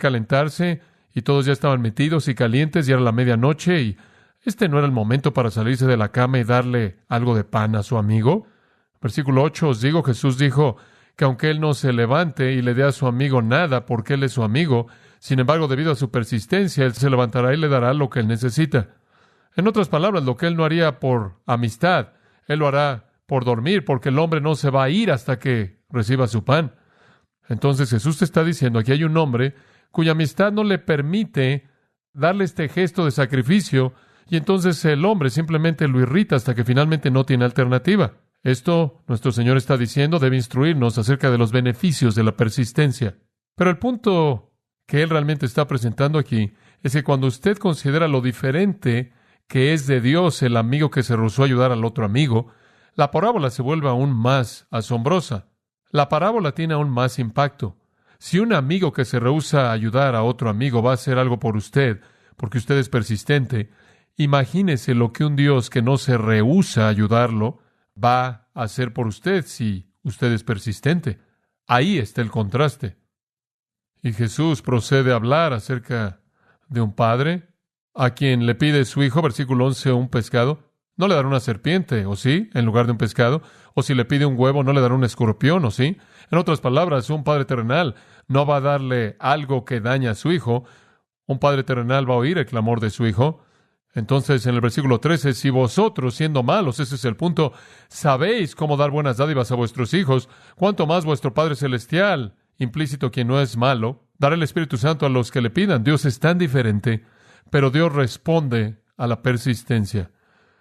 calentarse y todos ya estaban metidos y calientes y era la medianoche y este no era el momento para salirse de la cama y darle algo de pan a su amigo. Versículo 8, os digo, Jesús dijo que aunque él no se levante y le dé a su amigo nada porque él es su amigo, sin embargo, debido a su persistencia, él se levantará y le dará lo que él necesita. En otras palabras, lo que él no haría por amistad, él lo hará por dormir, porque el hombre no se va a ir hasta que reciba su pan. Entonces Jesús te está diciendo, aquí hay un hombre cuya amistad no le permite darle este gesto de sacrificio, y entonces el hombre simplemente lo irrita hasta que finalmente no tiene alternativa. Esto, nuestro Señor está diciendo, debe instruirnos acerca de los beneficios de la persistencia. Pero el punto que Él realmente está presentando aquí es que cuando usted considera lo diferente que es de Dios el amigo que se rehusó a ayudar al otro amigo, la parábola se vuelve aún más asombrosa. La parábola tiene aún más impacto. Si un amigo que se rehúsa a ayudar a otro amigo va a hacer algo por usted, porque usted es persistente, imagínese lo que un Dios que no se rehúsa a ayudarlo va a hacer por usted si usted es persistente. Ahí está el contraste. Y Jesús procede a hablar acerca de un padre a quien le pide su hijo, versículo 11, un pescado. No le dará una serpiente, ¿o sí?, en lugar de un pescado. O si le pide un huevo, no le dará un escorpión, ¿o sí? En otras palabras, un padre terrenal no va a darle algo que daña a su hijo. Un padre terrenal va a oír el clamor de su hijo. Entonces, en el versículo 13, si vosotros, siendo malos, ese es el punto, sabéis cómo dar buenas dádivas a vuestros hijos, cuánto más vuestro Padre Celestial, implícito quien no es malo, dará el Espíritu Santo a los que le pidan. Dios es tan diferente, pero Dios responde a la persistencia.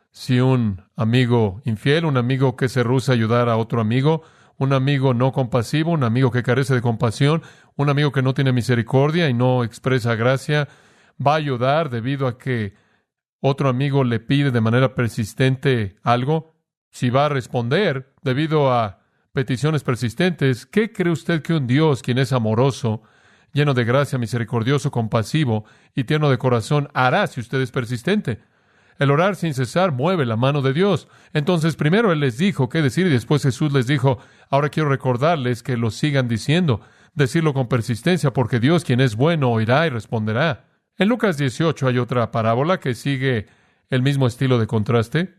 Si un amigo infiel, un amigo que se rehúsa a ayudar a otro amigo, un amigo no compasivo, un amigo que carece de compasión, un amigo que no tiene misericordia y no expresa gracia, va a ayudar debido a que otro amigo le pide de manera persistente algo. Si va a responder debido a peticiones persistentes, ¿qué cree usted que un Dios, quien es amoroso, lleno de gracia, misericordioso, compasivo y tierno de corazón, hará si usted es persistente? El orar sin cesar mueve la mano de Dios. Entonces, primero Él les dijo qué decir y después Jesús les dijo, ahora quiero recordarles que lo sigan diciendo, decirlo con persistencia, porque Dios, quien es bueno, oirá y responderá. En Lucas 18 hay otra parábola que sigue el mismo estilo de contraste.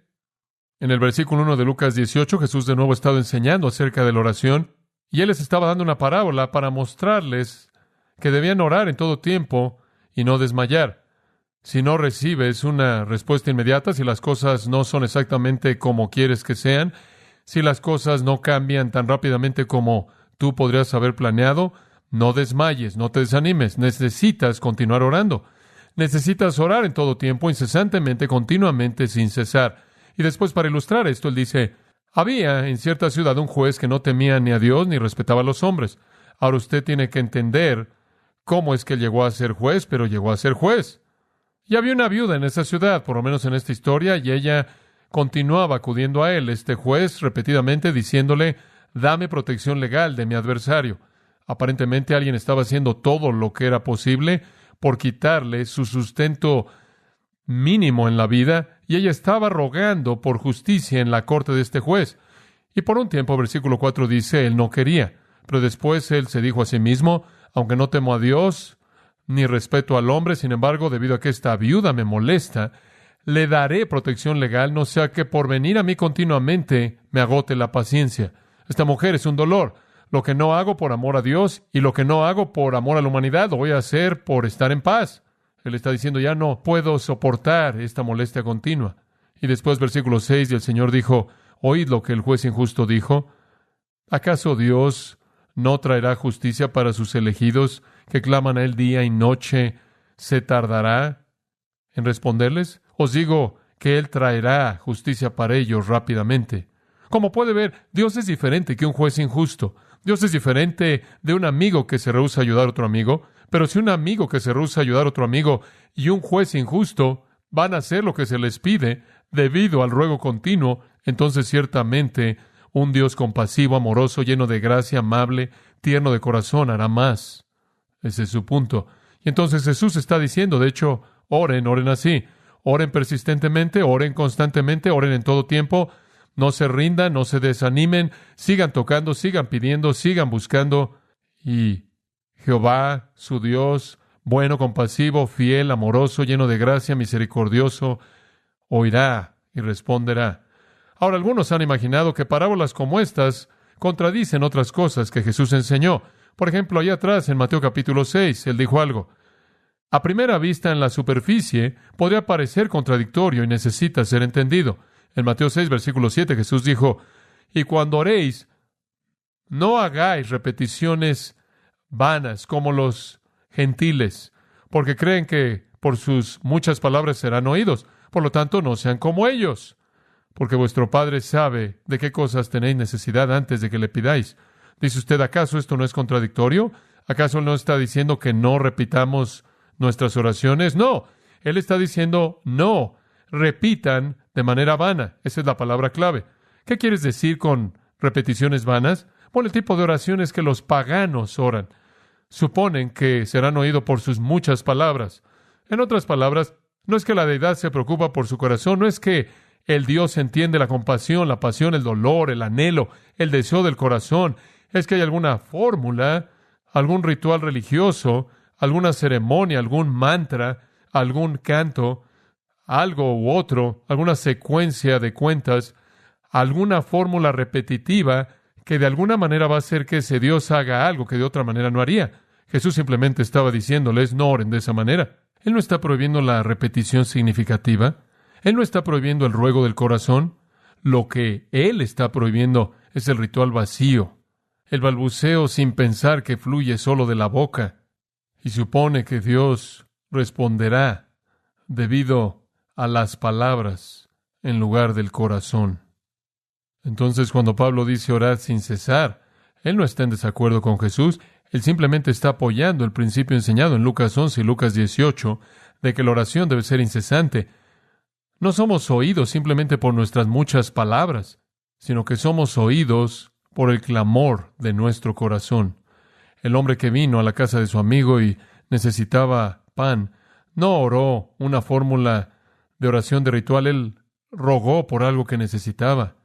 En el versículo 1 de Lucas 18, Jesús de nuevo ha estado enseñando acerca de la oración, y Él les estaba dando una parábola para mostrarles que debían orar en todo tiempo y no desmayar. Si no recibes una respuesta inmediata, si las cosas no son exactamente como quieres que sean, si las cosas no cambian tan rápidamente como tú podrías haber planeado, no desmayes, no te desanimes. Necesitas continuar orando. Necesitas orar en todo tiempo, incesantemente, continuamente, sin cesar. Y después, para ilustrar esto, él dice, había en cierta ciudad un juez que no temía ni a Dios ni respetaba a los hombres. Ahora usted tiene que entender cómo es que llegó a ser juez, pero llegó a ser juez. Y había una viuda en esa ciudad, por lo menos en esta historia, y ella continuaba acudiendo a él, este juez, repetidamente diciéndole, dame protección legal de mi adversario. Aparentemente alguien estaba haciendo todo lo que era posible por quitarle su sustento mínimo en la vida, y ella estaba rogando por justicia en la corte de este juez. Y por un tiempo, versículo 4 dice, él no quería, pero después él se dijo a sí mismo, aunque no temo a Dios, ni respeto al hombre, sin embargo, debido a que esta viuda me molesta, le daré protección legal, no sea que por venir a mí continuamente me agote la paciencia. Esta mujer es un dolor. Lo que no hago por amor a Dios y lo que no hago por amor a la humanidad, lo voy a hacer por estar en paz. Él está diciendo, ya no puedo soportar esta molestia continua. Y después, versículo 6, y el Señor dijo, oíd lo que el juez injusto dijo. ¿Acaso Dios no traerá justicia para sus elegidos que claman a Él día y noche? ¿Se tardará en responderles? Os digo que Él traerá justicia para ellos rápidamente. Como puede ver, Dios es diferente que un juez injusto. Dios es diferente de un amigo que se rehúsa a ayudar a otro amigo. Pero si un amigo que se rehúsa a ayudar a otro amigo y un juez injusto van a hacer lo que se les pide debido al ruego continuo, entonces ciertamente un Dios compasivo, amoroso, lleno de gracia, amable, tierno de corazón, hará más. Ese es su punto. Y entonces Jesús está diciendo, de hecho, oren así. Oren persistentemente, oren constantemente, oren en todo tiempo. No se rindan, no se desanimen, sigan tocando, sigan pidiendo, sigan buscando. Y Jehová, su Dios, bueno, compasivo, fiel, amoroso, lleno de gracia, misericordioso, oirá y responderá. Ahora, algunos han imaginado que parábolas como estas contradicen otras cosas que Jesús enseñó. Por ejemplo, allá atrás en Mateo capítulo 6, Él dijo algo. A primera vista, en la superficie, podría parecer contradictorio y necesita ser entendido. En Mateo 6, versículo 7, Jesús dijo, y cuando oréis, no hagáis repeticiones vanas como los gentiles, porque creen que por sus muchas palabras serán oídos. Por lo tanto, no sean como ellos, porque vuestro Padre sabe de qué cosas tenéis necesidad antes de que le pidáis. Dice usted, ¿acaso esto no es contradictorio? ¿Acaso Él no está diciendo que no repitamos nuestras oraciones? No, Él está diciendo, no, repitan de manera vana. Esa es la palabra clave. ¿Qué quieres decir con repeticiones vanas? Bueno, el tipo de oraciones que los paganos oran. Suponen que serán oídos por sus muchas palabras. En otras palabras, no es que la deidad se preocupa por su corazón, no es que el Dios entiende la compasión, la pasión, el dolor, el anhelo, el deseo del corazón. Es que hay alguna fórmula, algún ritual religioso, alguna ceremonia, algún mantra, algún canto, algo u otro, alguna secuencia de cuentas, alguna fórmula repetitiva que de alguna manera va a hacer que ese Dios haga algo que de otra manera no haría. Jesús simplemente estaba diciéndoles, no oren de esa manera. Él no está prohibiendo la repetición significativa. Él no está prohibiendo el ruego del corazón. Lo que Él está prohibiendo es el ritual vacío, el balbuceo sin pensar que fluye solo de la boca. Y supone que Dios responderá debido a las palabras en lugar del corazón. Entonces, cuando Pablo dice orad sin cesar, él no está en desacuerdo con Jesús. Él simplemente está apoyando el principio enseñado en Lucas 11 y Lucas 18 de que la oración debe ser incesante. No somos oídos simplemente por nuestras muchas palabras, sino que somos oídos por el clamor de nuestro corazón. El hombre que vino a la casa de su amigo y necesitaba pan, no oró una fórmula de oración de ritual, él rogó por algo que necesitaba.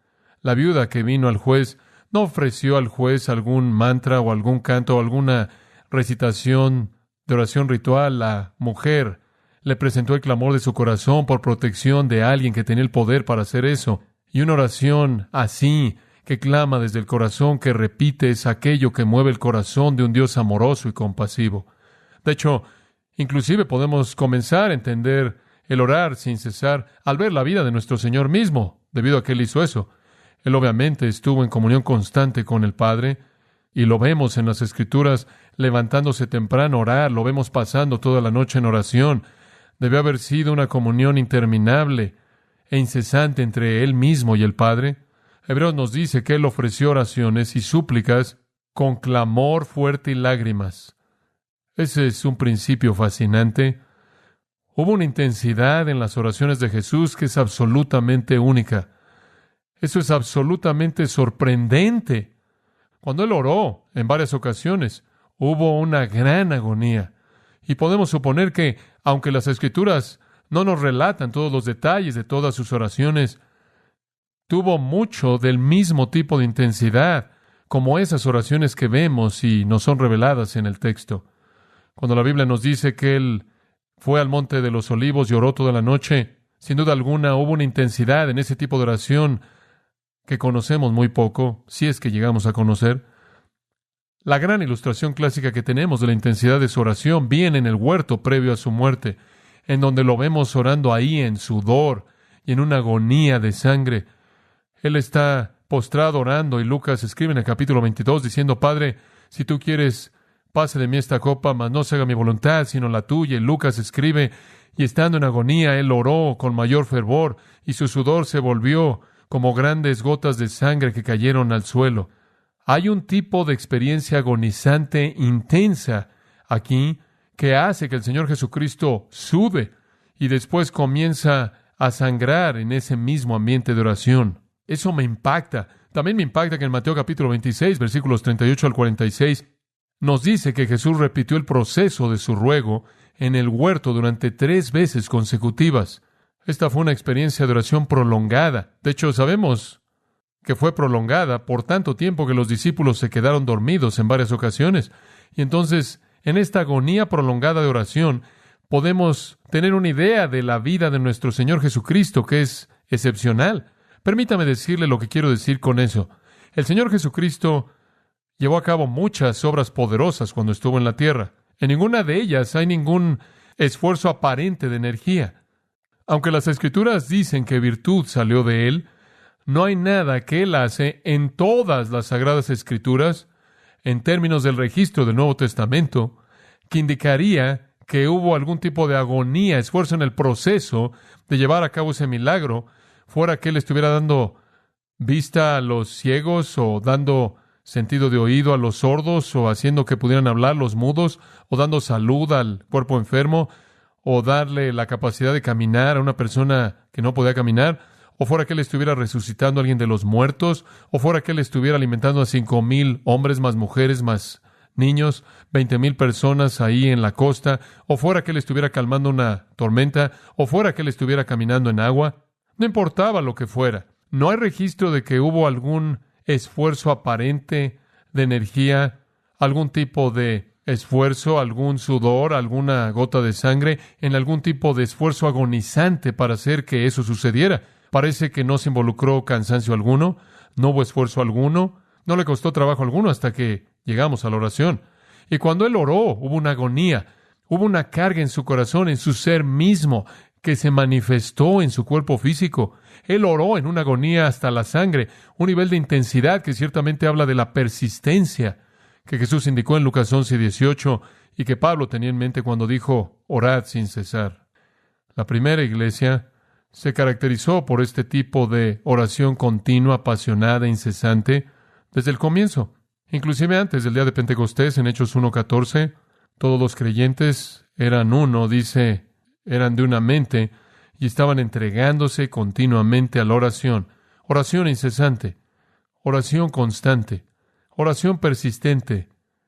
La viuda que vino al juez no ofreció al juez algún mantra o algún canto o alguna recitación de oración ritual. La mujer le presentó el clamor de su corazón por protección de alguien que tenía el poder para hacer eso. Y una oración así, que clama desde el corazón, que repite, es aquello que mueve el corazón de un Dios amoroso y compasivo. De hecho, inclusive podemos comenzar a entender el orar sin cesar al ver la vida de nuestro Señor mismo, debido a que Él hizo eso. Él obviamente estuvo en comunión constante con el Padre, y lo vemos en las Escrituras levantándose temprano a orar, lo vemos pasando toda la noche en oración. Debió haber sido una comunión interminable e incesante entre Él mismo y el Padre. Hebreos nos dice que Él ofreció oraciones y súplicas con clamor fuerte y lágrimas. Ese es un principio fascinante. Hubo una intensidad en las oraciones de Jesús que es absolutamente única. Eso es absolutamente sorprendente. Cuando Él oró en varias ocasiones, hubo una gran agonía. Y podemos suponer que, aunque las Escrituras no nos relatan todos los detalles de todas sus oraciones, tuvo mucho del mismo tipo de intensidad, como esas oraciones que vemos y nos son reveladas en el texto. Cuando la Biblia nos dice que Él fue al Monte de los Olivos y oró toda la noche, sin duda alguna hubo una intensidad en ese tipo de oración que conocemos muy poco, si es que llegamos a conocer. La gran ilustración clásica que tenemos de la intensidad de su oración viene en el huerto previo a su muerte, en donde lo vemos orando ahí en sudor y en una agonía de sangre. Él está postrado orando y Lucas escribe en el capítulo 22 diciendo, Padre, si tú quieres, pase de mí esta copa, mas no se haga mi voluntad, sino la tuya. Y Lucas escribe, y estando en agonía, él oró con mayor fervor, y su sudor se volvió como grandes gotas de sangre que cayeron al suelo. Hay un tipo de experiencia agonizante intensa aquí que hace que el Señor Jesucristo sude y después comienza a sangrar en ese mismo ambiente de oración. Eso me impacta. También me impacta que en Mateo capítulo 26, versículos 38 al 46, nos dice que Jesús repitió el proceso de su ruego en el huerto durante 3 veces consecutivas. Esta fue una experiencia de oración prolongada. De hecho, sabemos que fue prolongada por tanto tiempo que los discípulos se quedaron dormidos en varias ocasiones. Y entonces En esta agonía prolongada de oración, podemos tener una idea de la vida de nuestro Señor Jesucristo, que es excepcional. Permítame decirle lo que quiero decir con eso. El Señor Jesucristo llevó a cabo muchas obras poderosas cuando estuvo en la tierra. En ninguna de ellas hay ningún esfuerzo aparente de energía. Aunque las Escrituras dicen que virtud salió de Él, no hay nada que Él hace en todas las Sagradas Escrituras, en términos del registro del Nuevo Testamento, que indicaría que hubo algún tipo de agonía, esfuerzo en el proceso de llevar a cabo ese milagro, fuera que Él estuviera dando vista a los ciegos, o dando sentido de oído a los sordos, o haciendo que pudieran hablar los mudos, o dando salud al cuerpo enfermo, o darle la capacidad de caminar a una persona que no podía caminar, o fuera que Él estuviera resucitando a alguien de los muertos, o fuera que Él estuviera alimentando a 5,000 hombres, más mujeres, más niños, 20,000 personas ahí en la costa, o fuera que Él estuviera calmando una tormenta, o fuera que Él estuviera caminando en agua. No importaba lo que fuera. No hay registro de que hubo algún esfuerzo aparente de energía, algún tipo de esfuerzo, algún sudor, alguna gota de sangre, en algún tipo de esfuerzo agonizante para hacer que eso sucediera. Parece que no se involucró cansancio alguno, no hubo esfuerzo alguno, no le costó trabajo alguno hasta que llegamos a la oración. Y cuando Él oró, hubo una agonía, hubo una carga en su corazón, en su ser mismo, que se manifestó en su cuerpo físico. Él oró en una agonía hasta la sangre, un nivel de intensidad que ciertamente habla de la persistencia que Jesús indicó en Lucas 11:18 y que Pablo tenía en mente cuando dijo, orad sin cesar. La primera iglesia se caracterizó por este tipo de oración continua, apasionada, incesante, desde el comienzo. Inclusive antes del día de Pentecostés, en Hechos 1:14, todos los creyentes eran uno, dice, eran de una mente y estaban entregándose continuamente a la oración. Oración incesante, oración constante, oración persistente.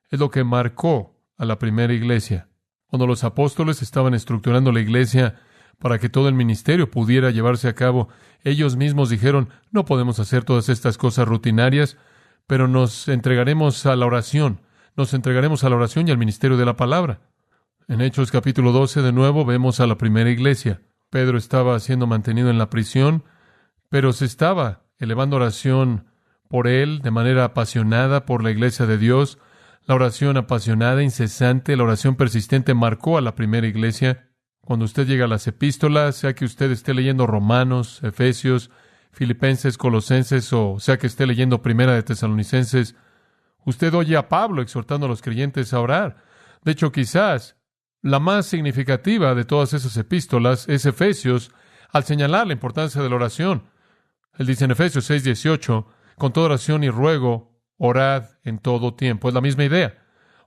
Es lo que marcó a la primera iglesia. Cuando los apóstoles estaban estructurando la iglesia para que todo el ministerio pudiera llevarse a cabo, ellos mismos dijeron, no podemos hacer todas estas cosas rutinarias, pero nos entregaremos a la oración. Nos entregaremos a la oración y al ministerio de la palabra. En Hechos capítulo 12, de nuevo, vemos a la primera iglesia. Pedro estaba siendo mantenido en la prisión, pero se estaba elevando oración por él de manera apasionada por la iglesia de Dios. La oración apasionada, incesante, la oración persistente marcó a la primera iglesia. Cuando usted llega a las epístolas, sea que usted esté leyendo Romanos, Efesios, Filipenses, Colosenses, o sea que esté leyendo Primera de Tesalonicenses, usted oye a Pablo exhortando a los creyentes a orar. De hecho, quizás la más significativa de todas esas epístolas es Efesios, al señalar la importancia de la oración. Él dice en Efesios 6:18, con toda oración y ruego, orad en todo tiempo. Es la misma idea,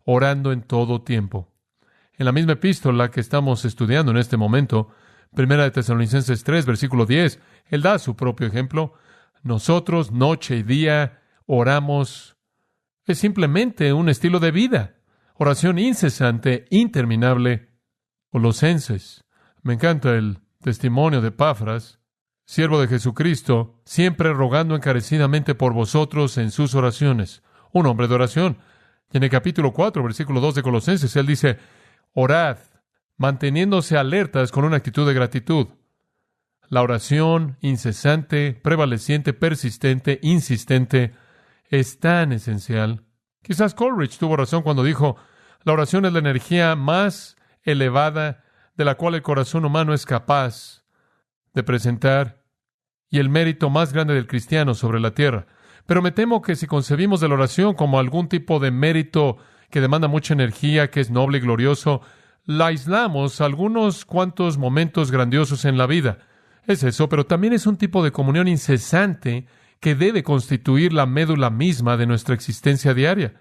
orando en todo tiempo. En la misma epístola que estamos estudiando en este momento, Primera de Tesalonicenses 3, versículo 10, él da su propio ejemplo. Nosotros, noche y día, oramos. Es simplemente un estilo de vida. Oración incesante, interminable. Colosenses. Me encanta el testimonio de Epafras, siervo de Jesucristo, siempre rogando encarecidamente por vosotros en sus oraciones. Un hombre de oración. Y en el capítulo 4, versículo 2 de Colosenses, él dice, orad, manteniéndose alertas con una actitud de gratitud. La oración incesante, prevaleciente, persistente, insistente, es tan esencial. Quizás Coleridge tuvo razón cuando dijo, la oración es la energía más elevada de la cual el corazón humano es capaz de presentar y el mérito más grande del cristiano sobre la tierra. Pero me temo que si concebimos de la oración como algún tipo de mérito que demanda mucha energía, que es noble y glorioso, la aislamos a algunos cuantos momentos grandiosos en la vida. Es eso, pero también es un tipo de comunión incesante que debe constituir la médula misma de nuestra existencia diaria.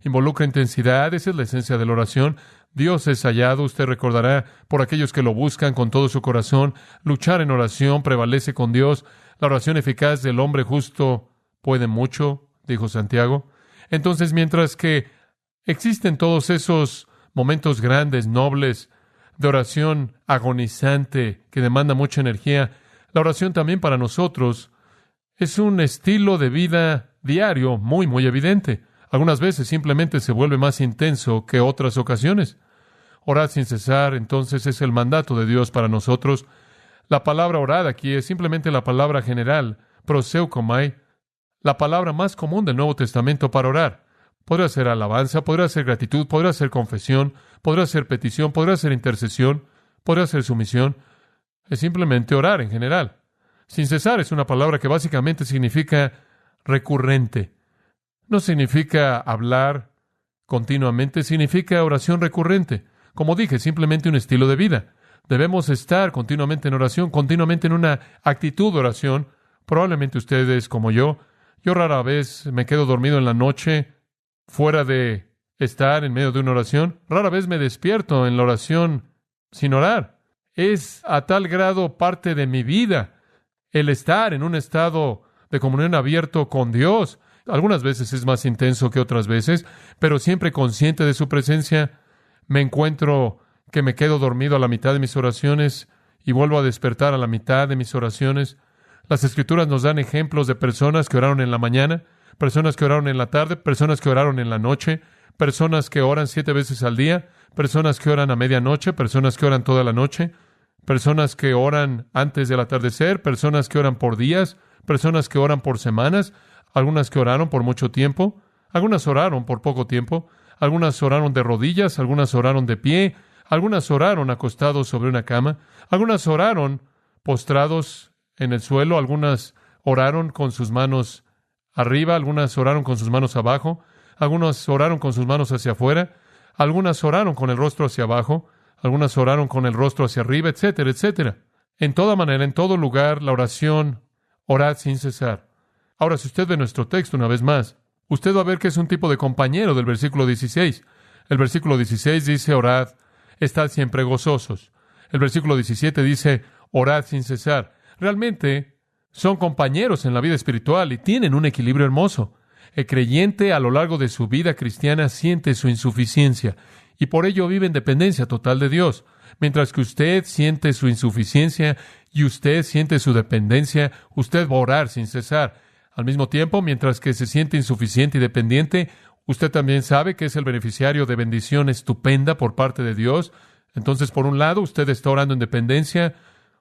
Involucra intensidad, esa es la esencia de la oración. Dios es hallado, usted recordará, por aquellos que lo buscan con todo su corazón. Luchar en oración prevalece con Dios. La oración eficaz del hombre justo puede mucho, dijo Santiago. Entonces, mientras que existen todos esos momentos grandes, nobles, de oración agonizante, que demanda mucha energía, la oración también para nosotros es un estilo de vida diario muy, muy evidente. Algunas veces simplemente se vuelve más intenso que otras ocasiones. Orad sin cesar, entonces, es el mandato de Dios para nosotros. La palabra orad aquí es simplemente la palabra general, proseukomai, la palabra más común del Nuevo Testamento para orar. Podrá ser alabanza, podrá ser gratitud, podrá ser confesión, podrá ser petición, podrá ser intercesión, podrá ser sumisión. Es simplemente orar en general. Sin cesar es una palabra que básicamente significa recurrente. No significa hablar continuamente, significa oración recurrente. Como dije, simplemente un estilo de vida. Debemos estar continuamente en oración, continuamente en una actitud de oración. Probablemente ustedes, como yo rara vez me quedo dormido en la noche fuera de estar en medio de una oración. Rara vez me despierto en la oración sin orar. Es a tal grado parte de mi vida el estar en un estado de comunión abierto con Dios. Algunas veces es más intenso que otras veces, pero siempre consciente de su presencia. Me encuentro que me quedo dormido a la mitad de mis oraciones y vuelvo a despertar a la mitad de mis oraciones. Las Escrituras nos dan ejemplos de personas que oraron en la mañana, personas que oraron en la tarde, personas que oraron en la noche, personas que oran 7 veces al día, personas que oran a medianoche, personas que oran toda la noche, personas que oran antes del atardecer, personas que oran por días, personas que oran por semanas, algunas que oraron por mucho tiempo, algunas oraron por poco tiempo, algunas oraron de rodillas, algunas oraron de pie, algunas oraron acostados sobre una cama, algunas oraron postrados en el suelo, algunas oraron con sus manos arriba, algunas oraron con sus manos abajo, algunas oraron con sus manos hacia afuera, algunas oraron con el rostro hacia abajo, algunas oraron con el rostro hacia arriba, etcétera, etcétera. En toda manera, en todo lugar, la oración, orad sin cesar. Ahora, si usted ve nuestro texto una vez más, usted va a ver que es un tipo de compañero del versículo 16. El versículo 16 dice, orad, estad siempre gozosos. El versículo 17 dice, orad sin cesar. Realmente son compañeros en la vida espiritual y tienen un equilibrio hermoso. El creyente a lo largo de su vida cristiana siente su insuficiencia y por ello vive en dependencia total de Dios. Mientras que usted siente su insuficiencia y usted siente su dependencia, usted va a orar sin cesar. Al mismo tiempo, mientras que se siente insuficiente y dependiente, usted también sabe que es el beneficiario de bendición estupenda por parte de Dios. Entonces, por un lado, usted está orando en dependencia.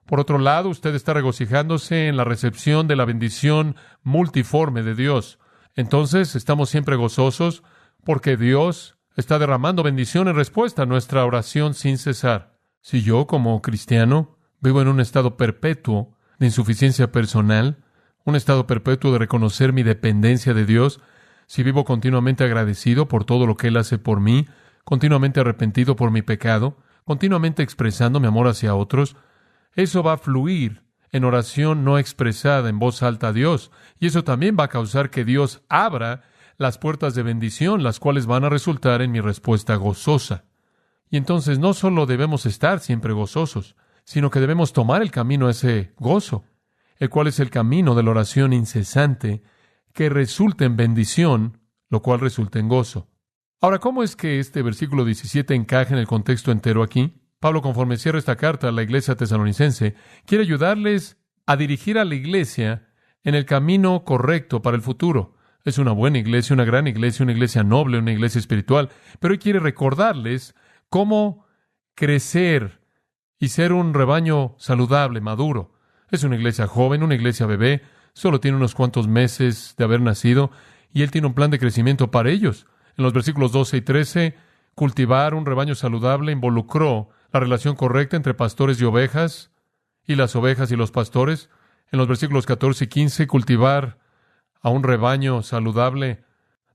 Por otro lado, usted está regocijándose en la recepción de la bendición multiforme de Dios. Entonces, estamos siempre gozosos porque Dios está derramando bendición en respuesta a nuestra oración sin cesar. Si yo, como cristiano, vivo en un estado perpetuo de insuficiencia personal, un estado perpetuo de reconocer mi dependencia de Dios, si vivo continuamente agradecido por todo lo que Él hace por mí, continuamente arrepentido por mi pecado, continuamente expresando mi amor hacia otros, eso va a fluir en oración no expresada en voz alta a Dios. Y eso también va a causar que Dios abra las puertas de bendición, las cuales van a resultar en mi respuesta gozosa. Y entonces no solo debemos estar siempre gozosos, sino que debemos tomar el camino a ese gozo, el cual es el camino de la oración incesante que resulta en bendición, lo cual resulta en gozo. Ahora, ¿cómo es que este versículo 17 encaja en el contexto entero aquí? Pablo, conforme cierra esta carta a la iglesia tesalonicense, quiere ayudarles a dirigir a la iglesia en el camino correcto para el futuro. Es una buena iglesia, una gran iglesia, una iglesia noble, una iglesia espiritual, pero él quiere recordarles cómo crecer y ser un rebaño saludable, maduro. Es una iglesia joven, una iglesia bebé, solo tiene unos cuantos meses de haber nacido, y él tiene un plan de crecimiento para ellos. En los versículos 12 y 13, cultivar un rebaño saludable involucró la relación correcta entre pastores y ovejas, y las ovejas y los pastores. En los versículos 14 y 15, cultivar a un rebaño saludable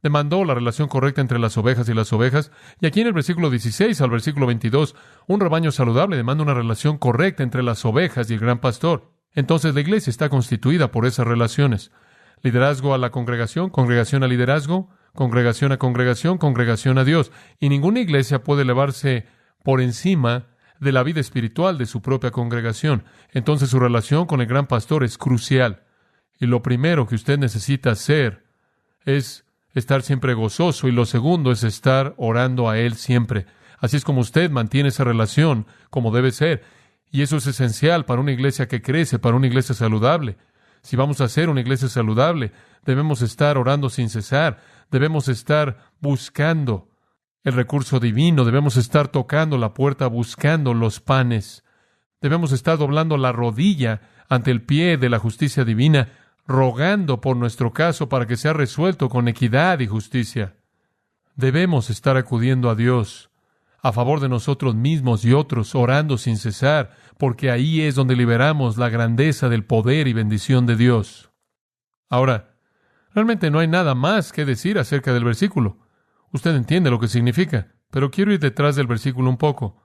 demandó la relación correcta entre las ovejas y las ovejas. Y aquí en el versículo 16 al versículo 22, un rebaño saludable demanda una relación correcta entre las ovejas y el gran pastor. Entonces la iglesia está constituida por esas relaciones. Liderazgo a la congregación, congregación a liderazgo, congregación a congregación, congregación a Dios. Y ninguna iglesia puede elevarse por encima de la vida espiritual de su propia congregación. Entonces su relación con el gran pastor es crucial. Y lo primero que usted necesita hacer es estar siempre gozoso, y lo segundo es estar orando a Él siempre. Así es como usted mantiene esa relación como debe ser. Y eso es esencial para una iglesia que crece, para una iglesia saludable. Si vamos a ser una iglesia saludable, debemos estar orando sin cesar. Debemos estar buscando el recurso divino, debemos estar tocando la puerta, buscando los panes. Debemos estar doblando la rodilla ante el pie de la justicia divina, rogando por nuestro caso para que sea resuelto con equidad y justicia. Debemos estar acudiendo a Dios a favor de nosotros mismos y otros, orando sin cesar, porque ahí es donde liberamos la grandeza del poder y bendición de Dios. Ahora, realmente no hay nada más que decir acerca del versículo. Usted entiende lo que significa, pero quiero ir detrás del versículo un poco.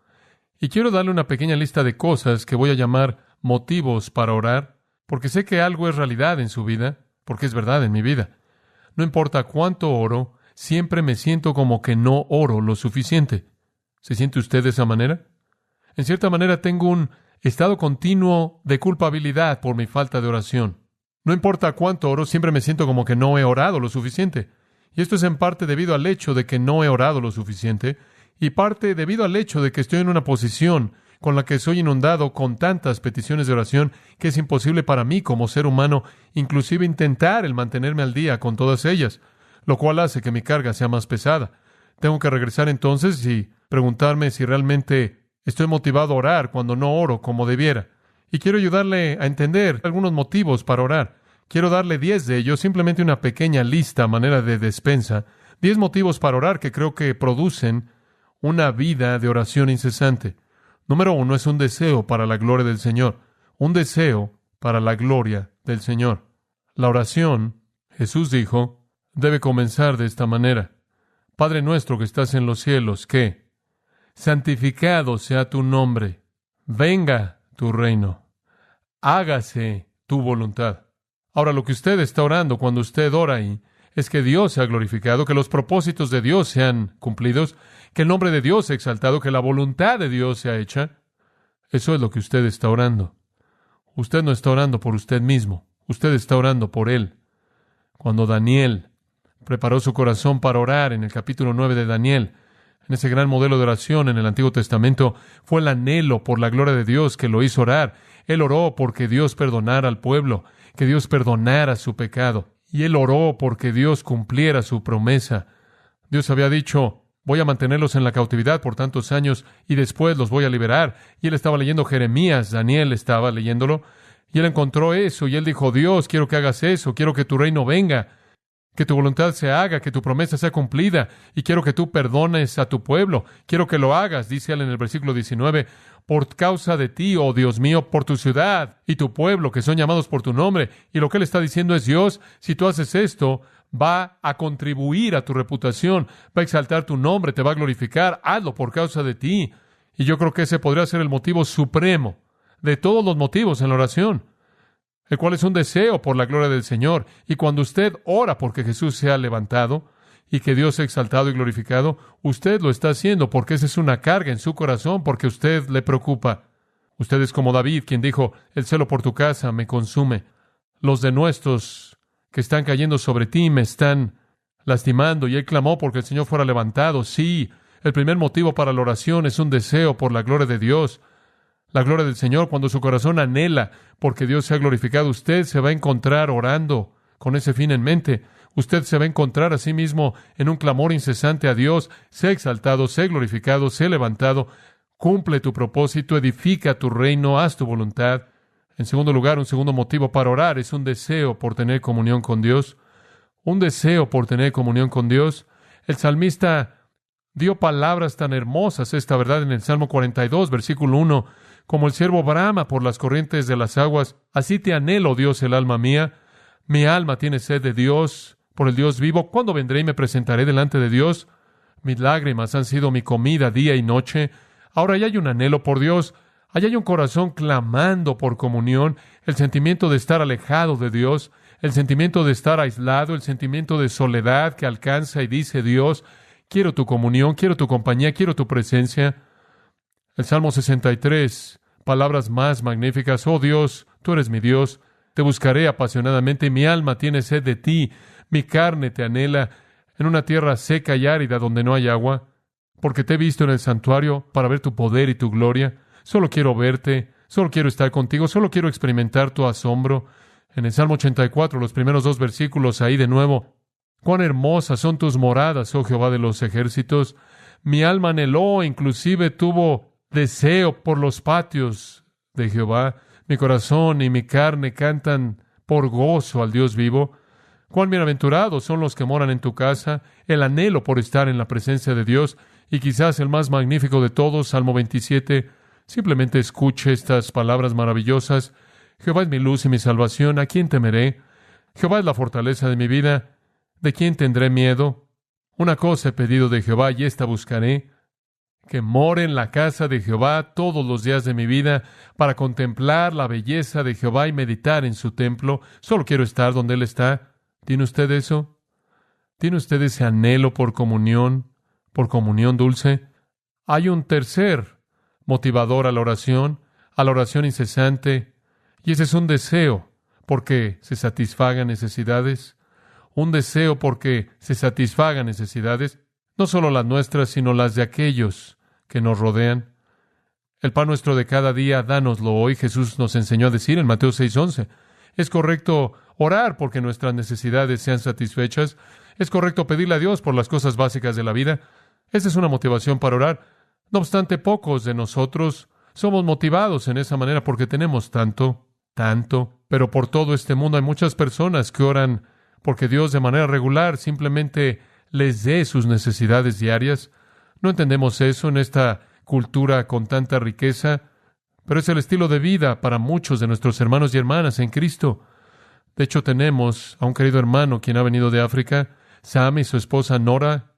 Y quiero darle una pequeña lista de cosas que voy a llamar motivos para orar, porque sé que algo es realidad en su vida, porque es verdad en mi vida. No importa cuánto oro, siempre me siento como que no oro lo suficiente. ¿Se siente usted de esa manera? En cierta manera tengo un estado continuo de culpabilidad por mi falta de oración. No importa cuánto oro, siempre me siento como que no he orado lo suficiente. Y esto es en parte debido al hecho de que no he orado lo suficiente, y parte debido al hecho de que estoy en una posición con la que soy inundado con tantas peticiones de oración que es imposible para mí como ser humano inclusive intentar el mantenerme al día con todas ellas, lo cual hace que mi carga sea más pesada. Tengo que regresar entonces y preguntarme si realmente estoy motivado a orar cuando no oro como debiera. Y quiero ayudarle a entender algunos motivos para orar. Quiero darle 10 de ellos, simplemente una pequeña lista a manera de despensa. 10 motivos para orar que creo que producen una vida de oración incesante. Número 1 es un deseo para la gloria del Señor. Un deseo para la gloria del Señor. La oración, Jesús dijo, debe comenzar de esta manera. Padre nuestro que estás en los cielos, ¿qué? Santificado sea tu nombre. Venga tu reino. Hágase tu voluntad. Ahora, lo que usted está orando cuando usted ora ahí es que Dios sea glorificado, que los propósitos de Dios sean cumplidos, que el nombre de Dios sea exaltado, que la voluntad de Dios sea hecha. Eso es lo que usted está orando. Usted no está orando por usted mismo, usted está orando por Él. Cuando Daniel preparó su corazón para orar en el capítulo 9 de Daniel, en ese gran modelo de oración en el Antiguo Testamento, fue el anhelo por la gloria de Dios que lo hizo orar. Él oró porque Dios perdonara al pueblo, que Dios perdonara su pecado. Y él oró porque Dios cumpliera su promesa. Dios había dicho, voy a mantenerlos en la cautividad por tantos años y después los voy a liberar. Y él estaba leyendo Jeremías, Daniel estaba leyéndolo, y él encontró eso, y él dijo, Dios, quiero que hagas eso, quiero que tu reino venga, que tu voluntad se haga, que tu promesa sea cumplida, y quiero que tú perdones a tu pueblo. Quiero que lo hagas, dice él en el versículo 19, por causa de ti, oh Dios mío, por tu ciudad y tu pueblo, que son llamados por tu nombre. Y lo que él está diciendo es, Dios, si tú haces esto, va a contribuir a tu reputación, va a exaltar tu nombre, te va a glorificar, hazlo por causa de ti. Y yo creo que ese podría ser el motivo supremo de todos los motivos en la oración, el cual es un deseo por la gloria del Señor. Y cuando usted ora porque Jesús sea levantado y que Dios sea exaltado y glorificado, usted lo está haciendo porque esa es una carga en su corazón, porque usted le preocupa. Usted es como David, quien dijo, el celo por tu casa me consume. Los denuestos que están cayendo sobre ti me están lastimando. Y él clamó porque el Señor fuera levantado. Sí, el primer motivo para la oración es un deseo por la gloria de Dios. La gloria del Señor, cuando su corazón anhela porque Dios sea glorificado, usted se va a encontrar orando con ese fin en mente. Usted se va a encontrar a sí mismo en un clamor incesante a Dios, sea exaltado, sea glorificado, sea levantado, cumple tu propósito, edifica tu reino, haz tu voluntad. En segundo lugar, un segundo motivo para orar es un deseo por tener comunión con Dios. Un deseo por tener comunión con Dios. El salmista dio palabras tan hermosas, esta verdad, en el Salmo 42, versículo 1. Como el ciervo brama por las corrientes de las aguas, así te anhelo, Dios, el alma mía. Mi alma tiene sed de Dios, por el Dios vivo. ¿Cuándo vendré y me presentaré delante de Dios? Mis lágrimas han sido mi comida día y noche. Ahora ya hay un anhelo por Dios. Allá hay un corazón clamando por comunión, el sentimiento de estar alejado de Dios, el sentimiento de estar aislado, el sentimiento de soledad que alcanza y dice, Dios, quiero tu comunión, quiero tu compañía, quiero tu presencia. El Salmo 63, palabras más magníficas. Oh Dios, tú eres mi Dios, te buscaré apasionadamente, mi alma tiene sed de ti, mi carne te anhela, en una tierra seca y árida donde no hay agua, porque te he visto en el santuario para ver tu poder y tu gloria. Solo quiero verte, solo quiero estar contigo, solo quiero experimentar tu asombro. En el Salmo 84, los primeros 2 versículos, ahí de nuevo, Cuán hermosas son tus moradas, oh Jehová de los ejércitos. Mi alma anheló, inclusive tuvo deseo por los patios de Jehová. Mi corazón y mi carne cantan por gozo al Dios vivo. Cuán bienaventurados son los que moran en tu casa, el anhelo por estar en la presencia de Dios. Y quizás el más magnífico de todos, Salmo 27, simplemente escuche estas palabras maravillosas. Jehová es mi luz y mi salvación, ¿a quién temeré? Jehová es la fortaleza de mi vida, ¿de quién tendré miedo? Una cosa he pedido de Jehová y esta buscaré, que more en la casa de Jehová todos los días de mi vida, para contemplar la belleza de Jehová y meditar en su templo. Solo quiero estar donde Él está. ¿Tiene usted eso? ¿Tiene usted ese anhelo por comunión dulce? Hay un tercer motivador a la oración incesante, y ese es un deseo porque se satisfagan necesidades, un deseo porque se satisfagan necesidades, no solo las nuestras, sino las de aquellos que nos rodean. El pan nuestro de cada día, dánoslo hoy. Jesús nos enseñó a decir en Mateo 6:11. Es correcto orar porque nuestras necesidades sean satisfechas. Es correcto pedirle a Dios por las cosas básicas de la vida. Esa es una motivación para orar. No obstante, pocos de nosotros somos motivados en esa manera porque tenemos tanto. Pero por todo este mundo hay muchas personas que oran porque Dios de manera regular simplemente les dé sus necesidades diarias. No entendemos eso en esta cultura con tanta riqueza, pero es el estilo de vida para muchos de nuestros hermanos y hermanas en Cristo. De hecho, tenemos a un querido hermano quien ha venido de África. Sam y su esposa Nora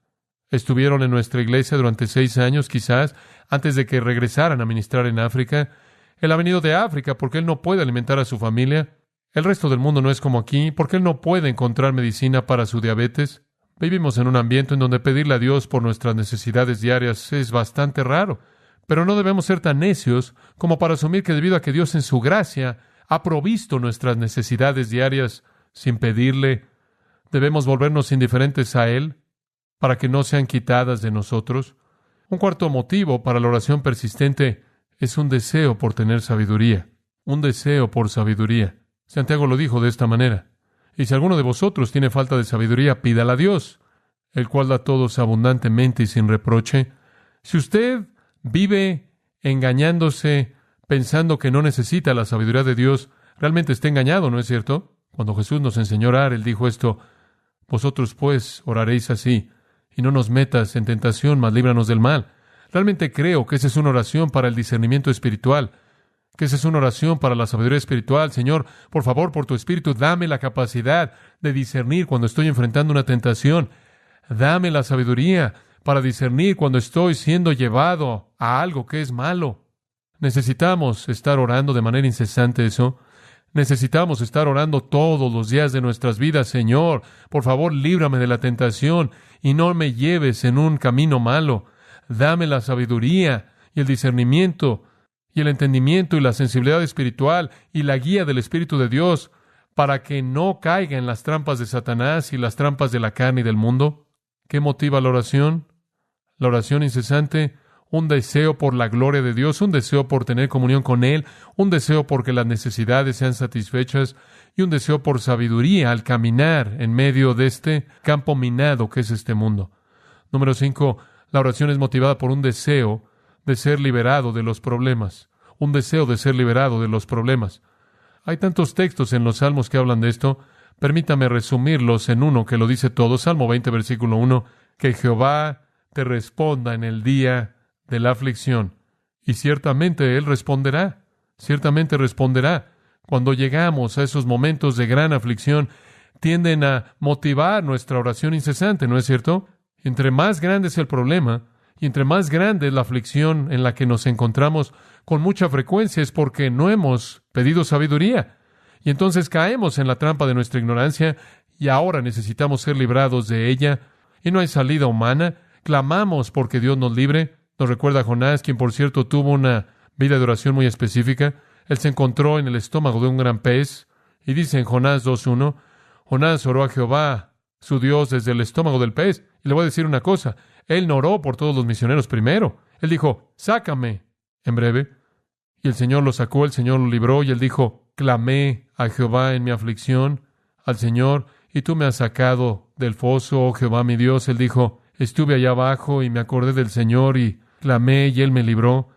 estuvieron en nuestra iglesia durante 6 años, quizás, antes de que regresaran a ministrar en África. Él ha venido de África porque él no puede alimentar a su familia. El resto del mundo no es como aquí, porque él no puede encontrar medicina para su diabetes. Vivimos en un ambiente en donde pedirle a Dios por nuestras necesidades diarias es bastante raro, pero no debemos ser tan necios como para asumir que debido a que Dios en su gracia ha provisto nuestras necesidades diarias sin pedirle, debemos volvernos indiferentes a Él para que no sean quitadas de nosotros. Un cuarto motivo para la oración persistente es un deseo por tener sabiduría. Un deseo por sabiduría. Santiago lo dijo de esta manera. Y si alguno de vosotros tiene falta de sabiduría, pídala a Dios, el cual da a todos abundantemente y sin reproche. Si usted vive engañándose, pensando que no necesita la sabiduría de Dios, realmente está engañado, ¿no es cierto? Cuando Jesús nos enseñó a orar, Él dijo esto: vosotros pues oraréis así, y no nos metas en tentación, mas líbranos del mal. Realmente creo que esa es una oración para el discernimiento espiritual, que esa es una oración para la sabiduría espiritual. Señor, por favor, por tu Espíritu, dame la capacidad de discernir cuando estoy enfrentando una tentación. Dame la sabiduría para discernir cuando estoy siendo llevado a algo que es malo. Necesitamos estar orando de manera incesante eso. Necesitamos estar orando todos los días de nuestras vidas. Señor, por favor, líbrame de la tentación y no me lleves en un camino malo. Dame la sabiduría y el discernimiento y el entendimiento y la sensibilidad espiritual y la guía del Espíritu de Dios para que no caiga en las trampas de Satanás y las trampas de la carne y del mundo. ¿Qué motiva la oración? La oración incesante, un deseo por la gloria de Dios, un deseo por tener comunión con Él, un deseo por que las necesidades sean satisfechas y un deseo por sabiduría al caminar en medio de este campo minado que es este mundo. Número 5, la oración es motivada por un deseo de ser liberado de los problemas. Un deseo de ser liberado de los problemas. Hay tantos textos en los Salmos que hablan de esto. Permítame resumirlos en uno que lo dice todo. Salmo 20, versículo 1. Que Jehová te responda en el día de la aflicción. Y ciertamente Él responderá. Ciertamente responderá. Cuando llegamos a esos momentos de gran aflicción, tienden a motivar nuestra oración incesante, ¿no es cierto? Entre más grande es el problema, y entre más grande es la aflicción en la que nos encontramos, con mucha frecuencia es porque no hemos pedido sabiduría. Y entonces caemos en la trampa de nuestra ignorancia y ahora necesitamos ser librados de ella. Y no hay salida humana. Clamamos porque Dios nos libre. Nos recuerda a Jonás, quien por cierto tuvo una vida de oración muy específica. Él se encontró en el estómago de un gran pez. Y dice en Jonás 2:1, Jonás oró a Jehová, su Dios, desde el estómago del pez. Y le voy a decir una cosa. Él no oró por todos los misioneros primero. Él dijo, sácame en breve. Y el Señor lo sacó, el Señor lo libró, y él dijo, clamé a Jehová en mi aflicción, al Señor, y tú me has sacado del foso, oh Jehová mi Dios. Él dijo, estuve allá abajo y me acordé del Señor y clamé y Él me libró.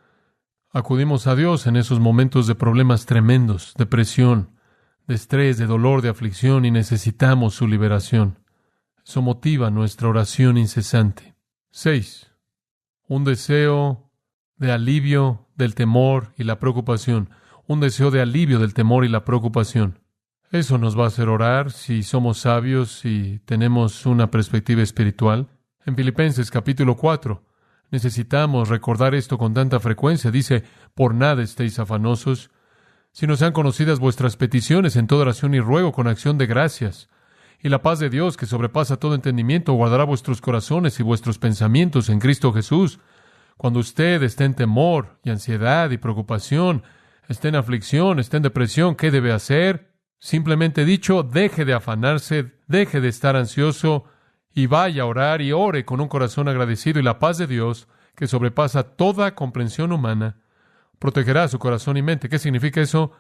Acudimos a Dios en esos momentos de problemas tremendos, de presión, de estrés, de dolor, de aflicción, y necesitamos su liberación. Eso motiva nuestra oración incesante. 6. Un deseo de alivio del temor y la preocupación. Un deseo de alivio del temor y la preocupación. Eso nos va a hacer orar si somos sabios y tenemos una perspectiva espiritual. En Filipenses capítulo 4, necesitamos recordar esto con tanta frecuencia. Dice, por nada estéis afanosos, sino sean conocidas vuestras peticiones en toda oración y ruego con acción de gracias. Y la paz de Dios, que sobrepasa todo entendimiento, guardará vuestros corazones y vuestros pensamientos en Cristo Jesús. Cuando usted esté en temor y ansiedad y preocupación, esté en aflicción, esté en depresión, ¿qué debe hacer? Simplemente dicho, deje de afanarse, deje de estar ansioso y vaya a orar y ore con un corazón agradecido, y la paz de Dios, que sobrepasa toda comprensión humana, protegerá su corazón y mente. ¿Qué significa eso?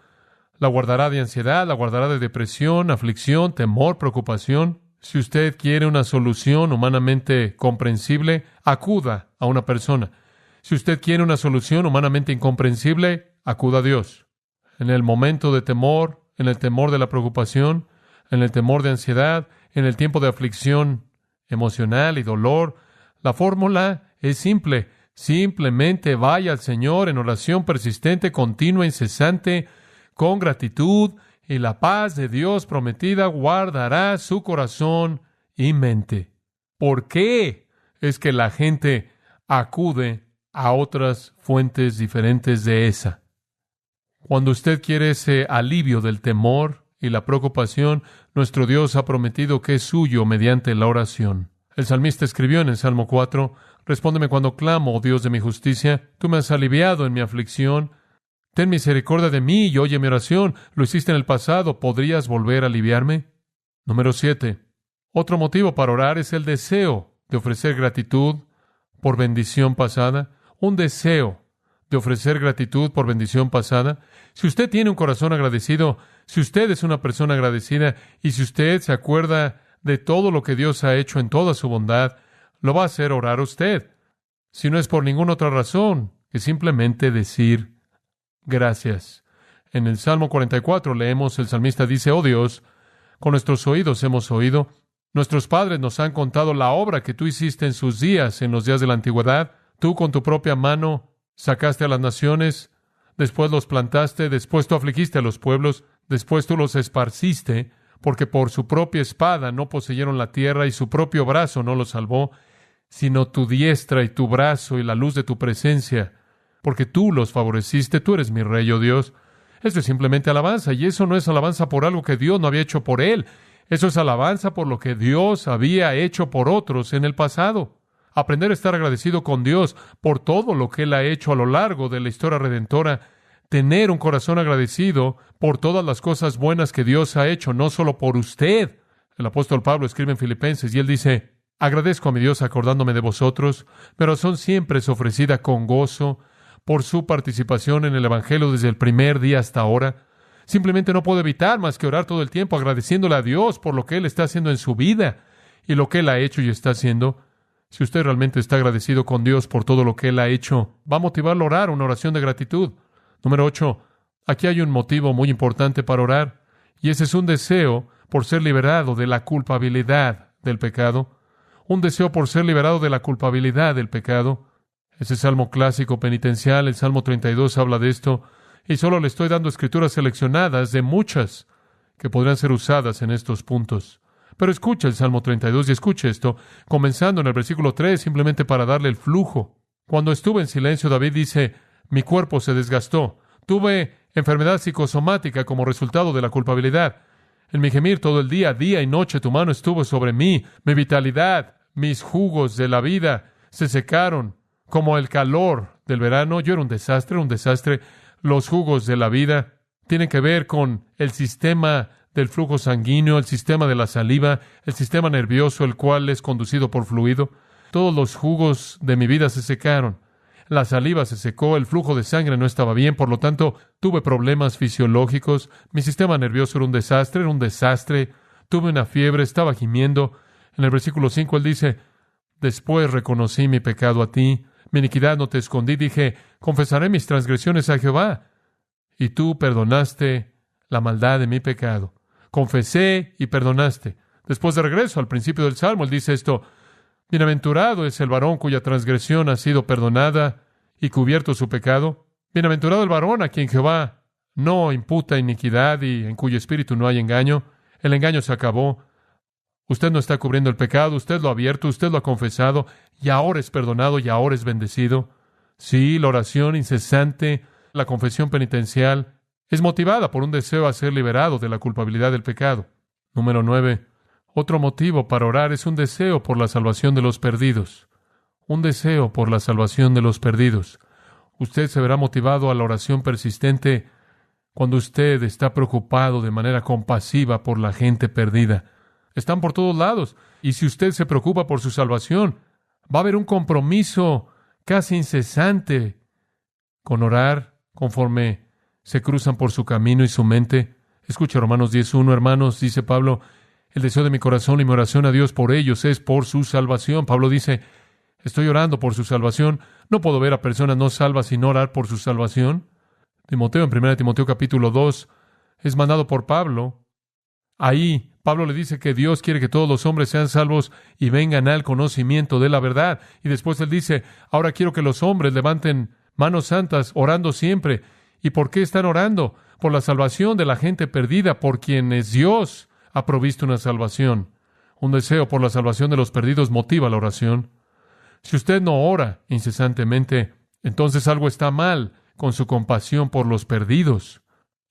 La guardará de ansiedad, la guardará de depresión, aflicción, temor, preocupación. Si usted quiere una solución humanamente comprensible, acuda a una persona. Si usted quiere una solución humanamente incomprensible, acuda a Dios. En el momento de temor, en el temor de la preocupación, en el temor de ansiedad, en el tiempo de aflicción emocional y dolor, la fórmula es simple. Simplemente vaya al Señor en oración persistente, continua, incesante, con gratitud, y la paz de Dios prometida guardará su corazón y mente. ¿Por qué es que la gente acude a otras fuentes diferentes de esa? Cuando usted quiere ese alivio del temor y la preocupación, nuestro Dios ha prometido que es suyo mediante la oración. El salmista escribió en el Salmo 4, respóndeme cuando clamo, oh Dios de mi justicia, tú me has aliviado en mi aflicción. Ten misericordia de mí y oye mi oración. Lo hiciste en el pasado. ¿Podrías volver a aliviarme? Número 7. Otro motivo para orar es el deseo de ofrecer gratitud por bendición pasada. Un deseo de ofrecer gratitud por bendición pasada. Si usted tiene un corazón agradecido, si usted es una persona agradecida y si usted se acuerda de todo lo que Dios ha hecho en toda su bondad, lo va a hacer orar a usted. Si no es por ninguna otra razón que simplemente decir gracias. En el Salmo 44 leemos, el salmista dice, oh Dios, con nuestros oídos hemos oído, nuestros padres nos han contado la obra que tú hiciste en sus días, en los días de la antigüedad. Tú con tu propia mano sacaste a las naciones, después los plantaste, después tú afligiste a los pueblos, después tú los esparciste, porque por su propia espada no poseyeron la tierra y su propio brazo no los salvó, sino tu diestra y tu brazo y la luz de tu presencia, porque tú los favoreciste. Tú eres mi rey, oh Dios. Eso es simplemente alabanza, y eso no es alabanza por algo que Dios no había hecho por él. Eso es alabanza por lo que Dios había hecho por otros en el pasado. Aprender a estar agradecido con Dios por todo lo que Él ha hecho a lo largo de la historia redentora. Tener un corazón agradecido por todas las cosas buenas que Dios ha hecho, no solo por usted. El apóstol Pablo escribe en Filipenses y él dice, agradezco a mi Dios acordándome de vosotros. Mi oración siempre es ofrecida con gozo por su participación en el Evangelio desde el primer día hasta ahora. Simplemente no puedo evitar más que orar todo el tiempo agradeciéndole a Dios por lo que Él está haciendo en su vida y lo que Él ha hecho y está haciendo. Si usted realmente está agradecido con Dios por todo lo que Él ha hecho, va a motivarlo a orar una oración de gratitud. Número 8. Aquí hay un motivo muy importante para orar, y ese es un deseo por ser liberado de la culpabilidad del pecado. Un deseo por ser liberado de la culpabilidad del pecado. Ese salmo clásico penitencial, el Salmo 32, habla de esto, y solo le estoy dando escrituras seleccionadas de muchas que podrían ser usadas en estos puntos. Pero escucha el Salmo 32 y escuche esto, comenzando en el versículo 3, simplemente para darle el flujo. Cuando estuve en silencio, David dice, mi cuerpo se desgastó. Tuve enfermedad psicosomática como resultado de la culpabilidad. En mi gemir todo el día y noche, tu mano estuvo sobre mí. Mi vitalidad, mis jugos de la vida se secaron como el calor del verano. Yo era un desastre. Los jugos de la vida tienen que ver con el sistema del flujo sanguíneo, el sistema de la saliva, el sistema nervioso, el cual es conducido por fluido. Todos los jugos de mi vida se secaron. La saliva se secó, el flujo de sangre no estaba bien, por lo tanto, tuve problemas fisiológicos. Mi sistema nervioso era un desastre. tuve una fiebre, estaba gimiendo. En el versículo 5 él dice, después reconocí mi pecado a ti, mi iniquidad no te escondí, dije, confesaré mis transgresiones a Jehová, y tú perdonaste la maldad de mi pecado. Confesé y perdonaste. Después de regreso al principio del Salmo, él dice esto, bienaventurado es el varón cuya transgresión ha sido perdonada y cubierto su pecado. Bienaventurado el varón a quien Jehová no imputa iniquidad y en cuyo espíritu no hay engaño. El engaño se acabó. Usted no está cubriendo el pecado, usted lo ha abierto, usted lo ha confesado, y ahora es perdonado y ahora es bendecido. Sí, la oración incesante, la confesión penitencial, es motivada por un deseo a ser liberado de la culpabilidad del pecado. Número 9. Otro motivo para orar es un deseo por la salvación de los perdidos. Un deseo por la salvación de los perdidos. Usted se verá motivado a la oración persistente cuando usted está preocupado de manera compasiva por la gente perdida. Están por todos lados. Y si usted se preocupa por su salvación, va a haber un compromiso casi incesante con orar conforme se cruzan por su camino y su mente. Escucha Romanos 10:1, hermanos, dice Pablo, el deseo de mi corazón y mi oración a Dios por ellos es por su salvación. Pablo dice, estoy orando por su salvación. No puedo ver a personas no salvas sin orar por su salvación. Timoteo, en 1 Timoteo capítulo 2, es mandado por Pablo. Ahí Pablo le dice que Dios quiere que todos los hombres sean salvos y vengan al conocimiento de la verdad. Y después él dice, ahora quiero que los hombres levanten manos santas, orando siempre. ¿Y por qué están orando? Por la salvación de la gente perdida, por quienes Dios ha provisto una salvación. Un deseo por la salvación de los perdidos motiva la oración. Si usted no ora incesantemente, entonces algo está mal con su compasión por los perdidos.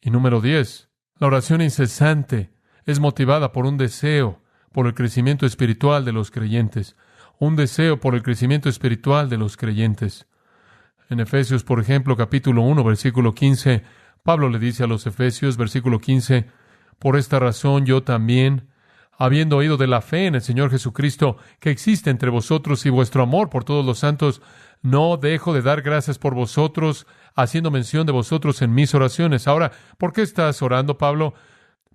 Y número 10, la oración incesante es motivada por un deseo por el crecimiento espiritual de los creyentes. Un deseo por el crecimiento espiritual de los creyentes. En Efesios, por ejemplo, capítulo 1, versículo 15, Pablo le dice a los Efesios, versículo 15, por esta razón yo también, habiendo oído de la fe en el Señor Jesucristo que existe entre vosotros y vuestro amor por todos los santos, no dejo de dar gracias por vosotros, haciendo mención de vosotros en mis oraciones. Ahora, ¿por qué estás orando, Pablo?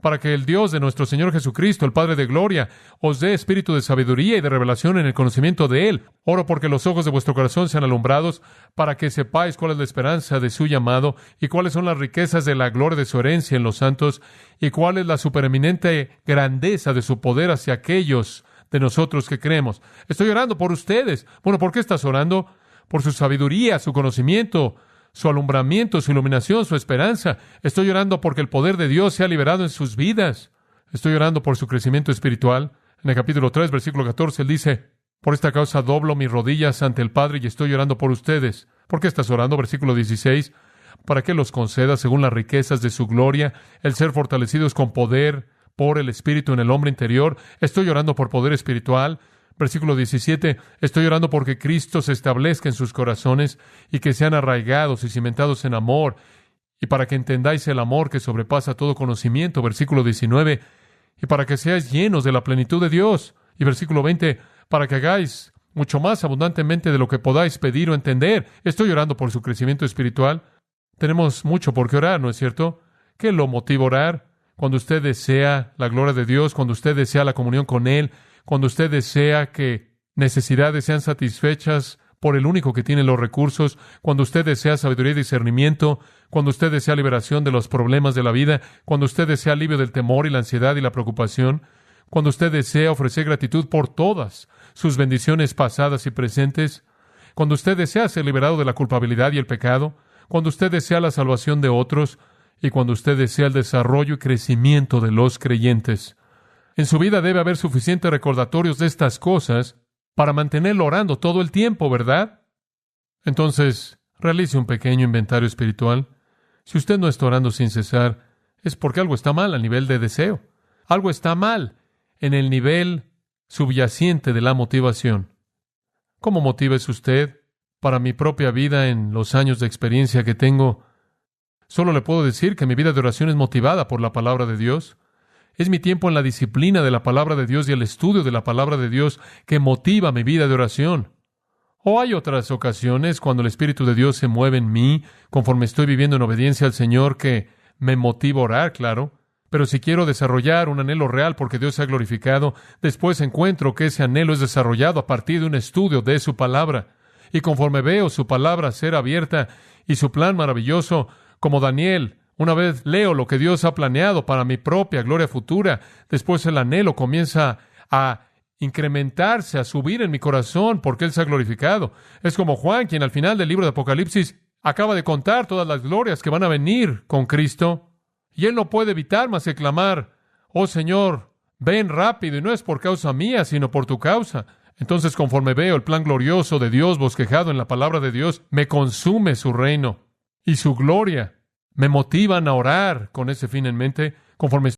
Para que el Dios de nuestro Señor Jesucristo, el Padre de gloria, os dé espíritu de sabiduría y de revelación en el conocimiento de Él. Oro porque los ojos de vuestro corazón sean alumbrados, para que sepáis cuál es la esperanza de su llamado, y cuáles son las riquezas de la gloria de su herencia en los santos, y cuál es la supereminente grandeza de su poder hacia aquellos de nosotros que creemos. Estoy orando por ustedes. Bueno, ¿por qué estás orando? Por su sabiduría, su conocimiento, su alumbramiento, su iluminación, su esperanza. Estoy orando porque el poder de Dios sea liberado en sus vidas. Estoy orando por su crecimiento espiritual. En el capítulo 3, versículo 14, él dice, por esta causa doblo mis rodillas ante el Padre y estoy orando por ustedes. ¿Por qué estás orando? Versículo 16, para que los conceda, según las riquezas de su gloria, el ser fortalecidos con poder por el Espíritu en el hombre interior. Estoy orando por poder espiritual. Versículo 17, estoy orando porque Cristo se establezca en sus corazones y que sean arraigados y cimentados en amor, y para que entendáis el amor que sobrepasa todo conocimiento. Versículo 19, y para que seáis llenos de la plenitud de Dios. Y versículo 20, para que hagáis mucho más abundantemente de lo que podáis pedir o entender. Estoy orando por su crecimiento espiritual. Tenemos mucho por qué orar, ¿no es cierto? ¿Qué lo motiva a orar? Cuando usted desea la gloria de Dios, cuando usted desea la comunión con Él, cuando usted desea que necesidades sean satisfechas por el único que tiene los recursos, cuando usted desea sabiduría y discernimiento, cuando usted desea liberación de los problemas de la vida, cuando usted desea alivio del temor y la ansiedad y la preocupación, cuando usted desea ofrecer gratitud por todas sus bendiciones pasadas y presentes, cuando usted desea ser liberado de la culpabilidad y el pecado, cuando usted desea la salvación de otros y cuando usted desea el desarrollo y crecimiento de los creyentes. En su vida debe haber suficientes recordatorios de estas cosas para mantenerlo orando todo el tiempo, ¿verdad? Entonces, realice un pequeño inventario espiritual. Si usted no está orando sin cesar, es porque algo está mal a nivel de deseo. Algo está mal en el nivel subyacente de la motivación. ¿Cómo motiva es usted? Para mi propia vida, en los años de experiencia que tengo, solo le puedo decir que mi vida de oración es motivada por la palabra de Dios. Es mi tiempo en la disciplina de la palabra de Dios y el estudio de la palabra de Dios que motiva mi vida de oración. O hay otras ocasiones cuando el Espíritu de Dios se mueve en mí, conforme estoy viviendo en obediencia al Señor, que me motiva a orar, claro. Pero si quiero desarrollar un anhelo real porque Dios se ha glorificado, después encuentro que ese anhelo es desarrollado a partir de un estudio de su palabra. Y conforme veo su palabra ser abierta y su plan maravilloso, como Daniel, una vez leo lo que Dios ha planeado para mi propia gloria futura, después el anhelo comienza a incrementarse, a subir en mi corazón porque Él se ha glorificado. Es como Juan, quien al final del libro de Apocalipsis acaba de contar todas las glorias que van a venir con Cristo. Y él no puede evitar más que clamar, oh Señor, ven rápido, y no es por causa mía, sino por tu causa. Entonces, conforme veo el plan glorioso de Dios bosquejado en la palabra de Dios, me consume su reino y su gloria. Me motivan a orar con ese fin en mente. Conforme